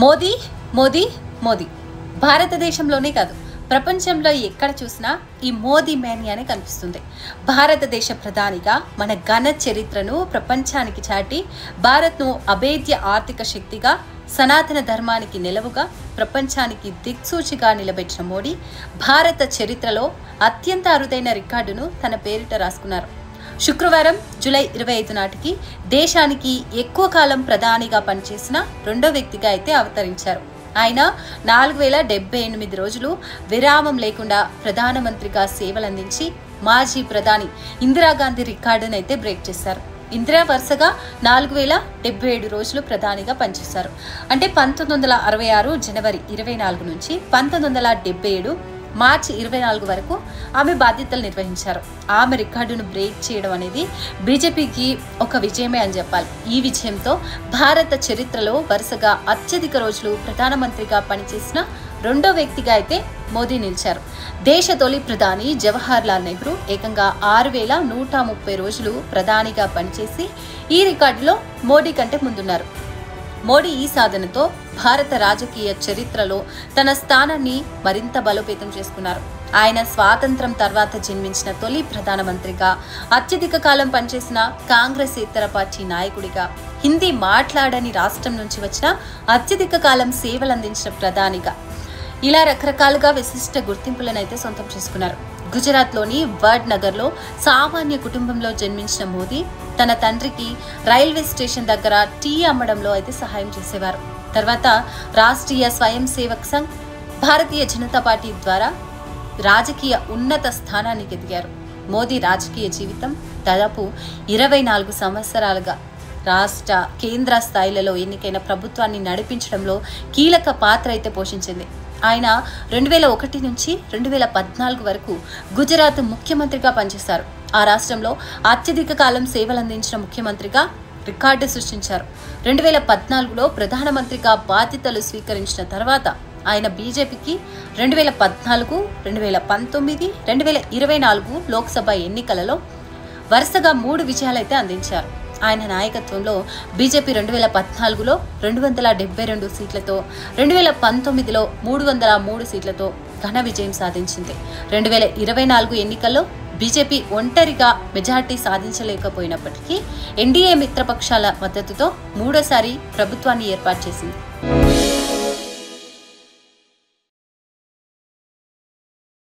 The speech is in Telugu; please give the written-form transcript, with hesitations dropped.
మోదీ మోదీ మోదీ భారతదేశంలోనే కాదు ప్రపంచంలో ఎక్కడ చూసినా ఈ మోదీ మేనియానే కనిపిస్తుంది. భారతదేశ ప్రధానిగా మన ఘన చరిత్రను ప్రపంచానికి చాటి భారత్ను అభేద్య ఆర్థిక శక్తిగా, సనాతన ధర్మానికి నిలవుగా, ప్రపంచానికి దిక్సూచిగా నిలబెట్టిన మోడీ భారత చరిత్రలో అత్యంత అరుదైన రికార్డును తన పేరిట రాసుకున్నారు. శుక్రవారం జూలై 25 నాటికి దేశానికి ఎక్కువ కాలం ప్రధానిగా పనిచేసిన రెండో వ్యక్తిగా అయితే అవతరించారు. ఆయన 4078 రోజులు విరామం లేకుండా ప్రధానమంత్రిగా సేవలందించి మాజీ ప్రధాని ఇందిరాగాంధీ రికార్డును అయితే బ్రేక్ చేశారు. ఇందిరా వరుసగా 4077 రోజులు ప్రధానిగా పనిచేశారు. అంటే 1966 జనవరి 24 నుంచి 1977 మార్చి 24 వరకు ఆమె బాధ్యతలు నిర్వహించారు. ఆమె రికార్డును బ్రేక్ చేయడం అనేది బీజేపీకి ఒక విజయమే అని చెప్పాలి. ఈ విజయంతో భారత చరిత్రలో వరుసగా అత్యధిక రోజులు ప్రధానమంత్రిగా పనిచేసిన రెండో వ్యక్తిగా అయితే మోదీ నిలిచారు. దేశ తొలి ప్రధాని జవహర్ లాల్ నెహ్రూ ఏకంగా 6130 రోజులు ప్రధానిగా పనిచేసి ఈ రికార్డులో మోడీ కంటే ముందున్నారు. మోడీ ఈ సాధనతో భారత రాజకీయ చరిత్రలో తన స్థానాన్ని మరింత బలోపేతం చేసుకున్నారు. ఆయన స్వాతంత్రం తర్వాత జన్మించిన తొలి ప్రధానమంత్రిగా, అత్యధిక కాలం పనిచేసిన కాంగ్రెసేతర పార్టీ నాయకుడిగా, హిందీ మాట్లాడని రాష్ట్రం నుంచి వచ్చిన అత్యధిక కాలం సేవలందించిన ప్రధానిగా, ఇలా రకరకాలుగా విశిష్ట గుర్తింపులను అయితే సొంతం చేసుకున్నారు. గుజరాత్లోని వడ్నగర్లో సామాన్య కుటుంబంలో జన్మించిన మోదీ తన తండ్రికి రైల్వే స్టేషన్ దగ్గర టీ అమ్మడంలో అయితే సహాయం చేసేవారు. తర్వాత రాష్ట్రీయ స్వయం సేవక్ సంఘ్, భారతీయ జనతా పార్టీ ద్వారా రాజకీయ ఉన్నత స్థానానికి ఎదిగారు. మోదీ రాజకీయ జీవితం దాదాపు 24 సంవత్సరాలుగా రాష్ట్ర, కేంద్ర స్థాయిలలో ఎన్నికైన ప్రభుత్వాన్ని నడిపించడంలో కీలక పాత్ర అయితే పోషించింది. ఆయన 2001 నుంచి 2014 వరకు గుజరాత్ ముఖ్యమంత్రిగా పనిచేశారు. ఆ రాష్ట్రంలో అత్యధిక కాలం సేవలందించిన ముఖ్యమంత్రిగా రికార్డు సృష్టించారు. 2014లో ప్రధానమంత్రిగా బాధ్యతలు స్వీకరించిన తర్వాత ఆయన బీజేపీకి 2014, 2019, 2024 లోక్సభ ఎన్నికలలో వరుసగా 3 విజయాలైతే అందించారు. ఆయన నాయకత్వంలో బీజేపీ 2014లో 272 సీట్లతో, 2019లో 303 సీట్లతో ఘన విజయం సాధించింది. 2024 ఎన్నికల్లో బీజేపీ ఒంటరిగా మెజార్టీ సాధించలేకపోయినప్పటికీ ఎన్డీఏ మిత్రపక్షాల మద్దతుతో మూడోసారి ప్రభుత్వాన్ని ఏర్పాటు చేసింది.